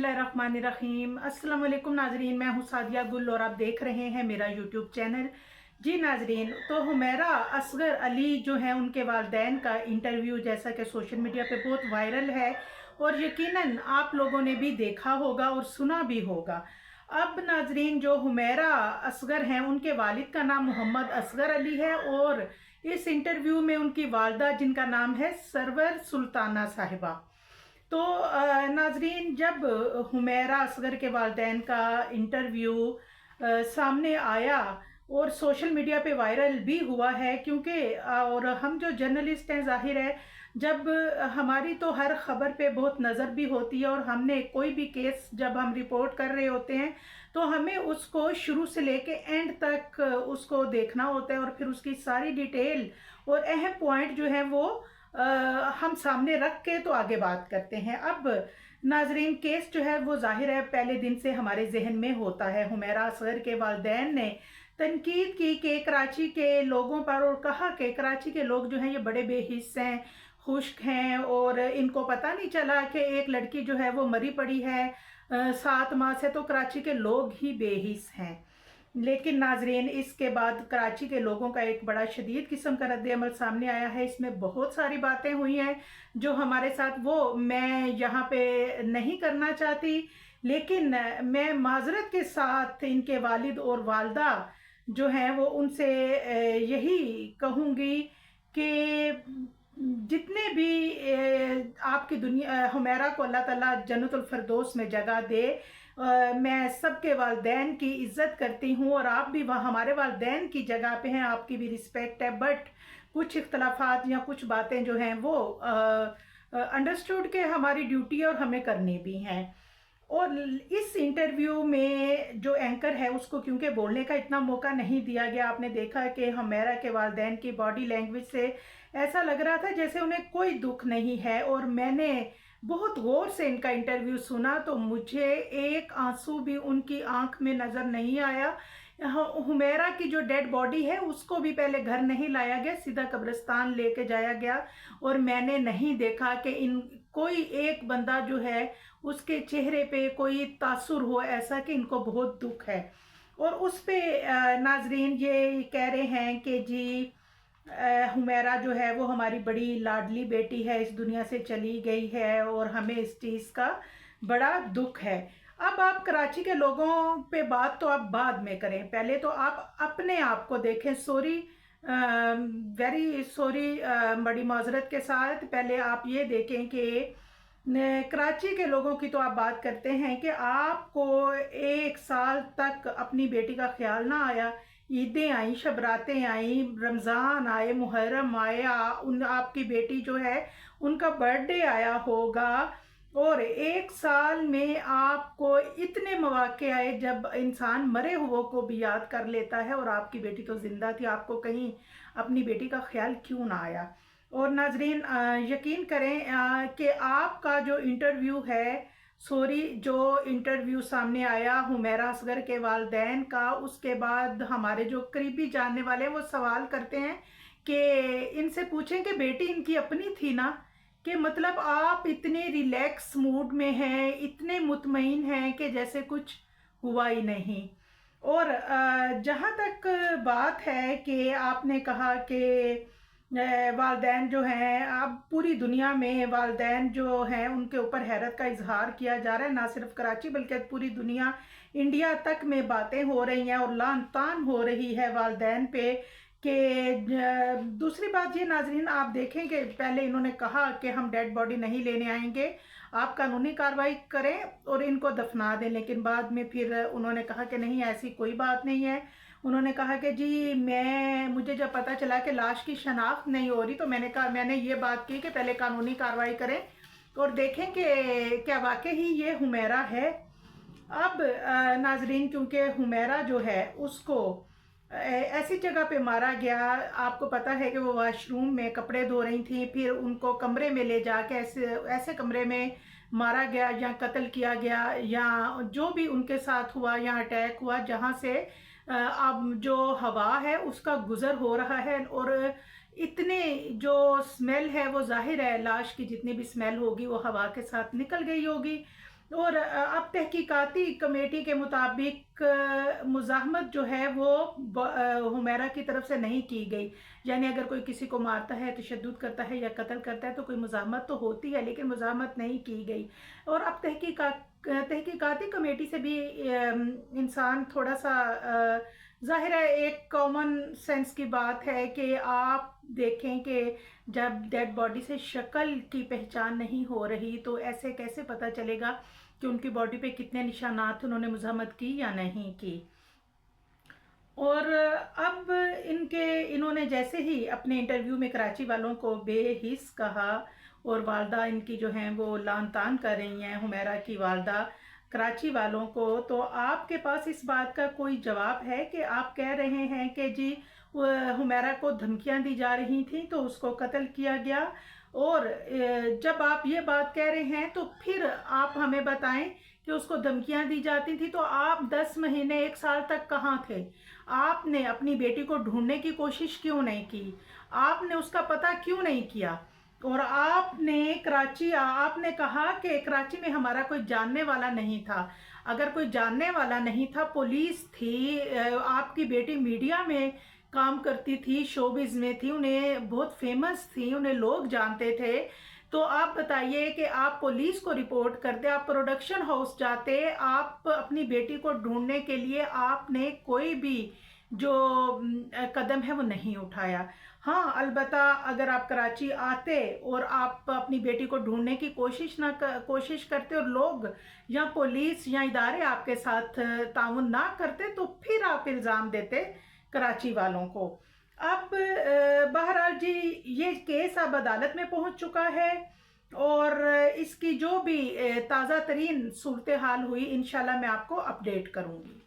बिस्मिल्लाहिर्रहमानिर्रहीम। अस्सलाम वालेकुम नाजरीन, मैं हूँ सादिया गुल और आप देख रहे हैं मेरा यूट्यूब चैनल। जी नाजरीन, तो हुमैरा असगर अली जो है उनके वालिदैन का इंटरव्यू जैसा कि सोशल मीडिया पे बहुत वायरल है और यकीनन आप लोगों ने भी देखा होगा और सुना भी होगा। अब नाजरीन, जो हुमैरा असगर हैं उनके वालिद का नाम मोहम्मद असगर अली है और इस इंटरव्यू में उनकी वालदा जिनका नाम है सरवर सुल्ताना साहिबा। तो नाजरीन, जब हुमैरा असगर के वालिदैन का इंटरव्यू सामने आया और सोशल मीडिया पे वायरल भी हुआ है, क्योंकि और हम जो जर्नलिस्ट हैं, जाहिर है जब हमारी तो हर खबर पे बहुत नज़र भी होती है और हमने कोई भी केस जब हम रिपोर्ट कर रहे होते हैं तो हमें उसको शुरू से लेके एंड तक उसको देखना होता है और फिर उसकी सारी डिटेल और अहम पॉइंट जो है वो हम सामने रख के तो आगे बात करते हैं। अब नाजरीन, केस जो है वो जाहिर है पहले दिन से हमारे जहन में होता है। हुमैरा असगर के वालिदैन ने तनकीद की कि कराची के लोगों पर और कहा कि कराची के लोग जो हैं ये बड़े बेहिस हैं, खुश्क हैं और इनको पता नहीं चला कि एक लड़की जो है वो मरी पड़ी है 7 माह से, तो कराची के लोग ही बेहिस हैं। लेकिन नाजरीन, इसके बाद कराची के लोगों का एक बड़ा शदीद किस्म का रद्द अमल सामने आया है। इसमें बहुत सारी बातें हुई हैं जो हमारे साथ, वो मैं यहाँ पे नहीं करना चाहती, लेकिन मैं माजरत के साथ इनके वालिद और वालदा जो हैं वो उनसे यही कहूँगी कि जितने भी आपकी दुनिया, हुमैरा को अल्लाह ताला जन्नतुल फिरदौस में जगह दे। मैं सबके वालिदैन की इज़्ज़त करती हूँ और आप भी वहाँ हमारे वालिदैन की जगह पे हैं, आपकी भी रिस्पेक्ट है, बट कुछ इख्तलाफात या कुछ बातें जो हैं वो अंडरस्टूड के हमारी ड्यूटी है और हमें करनी भी हैं। और इस इंटरव्यू में जो एंकर है उसको क्योंकि बोलने का इतना मौका नहीं दिया गया, आपने देखा कि हुमैरा के वालिदैन की बॉडी लैंग्वेज से ऐसा लग रहा था जैसे उन्हें कोई दुख नहीं है। और मैंने बहुत गौर से इनका इंटरव्यू सुना तो मुझे एक आंसू भी उनकी आंख में नज़र नहीं आया। हुमैरा की जो डेड बॉडी है उसको भी पहले घर नहीं लाया गया, सीधा कब्रिस्तान लेके जाया गया और मैंने नहीं देखा कि इन कोई एक बंदा जो है उसके चेहरे पे कोई तासुर हो ऐसा कि इनको बहुत दुख है। और उस पे नाजरीन ये कह रहे हैं कि जी हुमैरा जो है वो हमारी बड़ी लाडली बेटी है, इस दुनिया से चली गई है और हमें इस चीज़ का बड़ा दुख है। अब आप कराची के लोगों पे बात तो आप बाद में करें, पहले तो आप अपने आप को देखें। सॉरी, वेरी सॉरी, बड़ी माजरत के साथ पहले आप ये देखें कि कराची के लोगों की तो आप बात करते हैं कि आपको 1 साल तक अपनी बेटी का ख्याल ना आया। ईदें आई, शबरातें आई, रमज़ान आए, मुहर्रम आया, उन आपकी बेटी जो है उनका बर्थडे आया होगा और 1 साल में आपको इतने मौके आए जब इंसान मरे हुए को भी याद कर लेता है और आपकी बेटी तो जिंदा थी, आपको कहीं अपनी बेटी का ख्याल क्यों ना आया। और नाजरीन, यकीन करें कि आपका जो इंटरव्यू है, सॉरी, जो इंटरव्यू सामने आया हुमैरा असगर के वालिदैन का, उसके बाद हमारे जो करीबी जानने वाले हैं वो सवाल करते हैं कि इनसे पूछें कि बेटी इनकी अपनी थी ना, कि मतलब आप इतने रिलैक्स मूड में हैं, इतने मुतमईन हैं कि जैसे कुछ हुआ ही नहीं। और जहाँ तक बात है कि आपने कहा कि वालिदैन जो हैं, अब पूरी दुनिया में वालिदैन जो हैं उनके ऊपर हैरत का इजहार किया जा रहा है, ना सिर्फ कराची बल्कि पूरी दुनिया, इंडिया तक में बातें हो रही हैं और लान तान हो रही है वालिदैन पे। कि दूसरी बात ये नाजरीन, आप देखें कि पहले इन्होंने कहा कि हम डेड बॉडी नहीं लेने आएंगे, आप कानूनी कार्रवाई करें और इनको दफना दें, लेकिन बाद में फिर उन्होंने कहा कि नहीं, ऐसी कोई बात नहीं है। उन्होंने कहा कि जी मुझे जब पता चला कि लाश की शनाख्त नहीं हो रही तो मैंने ये बात की कि पहले कानूनी कार्रवाई करें और देखें कि क्या वाकई ही ये हुमैरा है। अब नाजरीन, क्योंकि हुमैरा जो है उसको ऐसी जगह पे मारा गया, आपको पता है कि वो वॉशरूम में कपड़े धो रही थी, फिर उनको कमरे में ले जाके ऐसे कमरे में मारा गया या कत्ल किया गया या जो भी उनके साथ हुआ या अटैक हुआ, जहाँ से अब जो हवा है उसका गुजर हो रहा है और इतने जो स्मेल है वो जाहिर है लाश की जितनी भी स्मेल होगी वो हवा के साथ निकल गई होगी। اور اب تحقیقاتی کمیٹی کے مطابق مزاحمت جو ہے وہ حمیرہ کی طرف سے نہیں کی گئی. یعنی اگر کوئی کسی کو مارتا ہے، تشدد کرتا ہے یا قتل کرتا ہے تو کوئی مزاحمت تو ہوتی ہے، لیکن مزاحمت نہیں کی گئی. اور اب تحقیقاتی کمیٹی سے بھی انسان تھوڑا سا ظاہر ہے ایک کامن سینس کی بات ہے کہ آپ دیکھیں کہ جب ڈیڈ باڈی سے شکل کی پہچان نہیں ہو رہی تو ایسے کیسے پتہ چلے گا کہ ان کی باڈی پہ کتنے نشانات انہوں نے مزاحمت کی یا نہیں کی. اور اب انہوں نے جیسے ہی اپنے انٹرویو میں کراچی والوں کو بے حس کہا اور والدہ ان کی جو ہیں وہ لان تان کر رہی ہیں، حمیرہ کی والدہ کراچی والوں کو، تو آپ کے پاس اس بات کا کوئی جواب ہے کہ آپ کہہ رہے ہیں کہ جی حمیرہ کو دھمکیاں دی جا رہی تھیں تو اس کو قتل کیا گیا، اور جب آپ یہ بات کہہ رہے ہیں تو پھر آپ ہمیں بتائیں کہ اس کو دھمکیاں دی جاتی تھی تو آپ 10 مہینے 1 سال تک کہاں تھے؟ آپ نے اپنی بیٹی کو ڈھونڈنے کی کوشش کیوں نہیں کی؟ آپ نے اس کا پتہ کیوں نہیں کیا؟ اور آپ نے کہا کہ کراچی میں ہمارا کوئی جاننے والا نہیں تھا. اگر کوئی جاننے والا نہیں تھا، پولیس تھی، آپ کی بیٹی میڈیا میں کام کرتی تھی، شوبز میں تھی، انہیں بہت فیمس تھی، انہیں لوگ جانتے تھے، تو آپ بتائیے کہ آپ پولیس کو رپورٹ کرتے، آپ پروڈکشن ہاؤس جاتے، آپ اپنی بیٹی کو ڈھونڈنے کے لیے آپ نے کوئی بھی جو قدم ہے وہ نہیں اٹھایا. ہاں البتہ اگر آپ کراچی آتے اور آپ اپنی بیٹی کو ڈھونڈنے کی کوشش کرتے اور لوگ یا پولیس یا ادارے آپ کے ساتھ تعاون نہ کرتے تو پھر آپ الزام دیتے کراچی والوں کو. اب بہرحال جی یہ کیس اب عدالت میں پہنچ چکا ہے اور اس کی جو بھی تازہ ترین صورتحال ہوئی انشاءاللہ میں آپ کو اپڈیٹ کروں گی.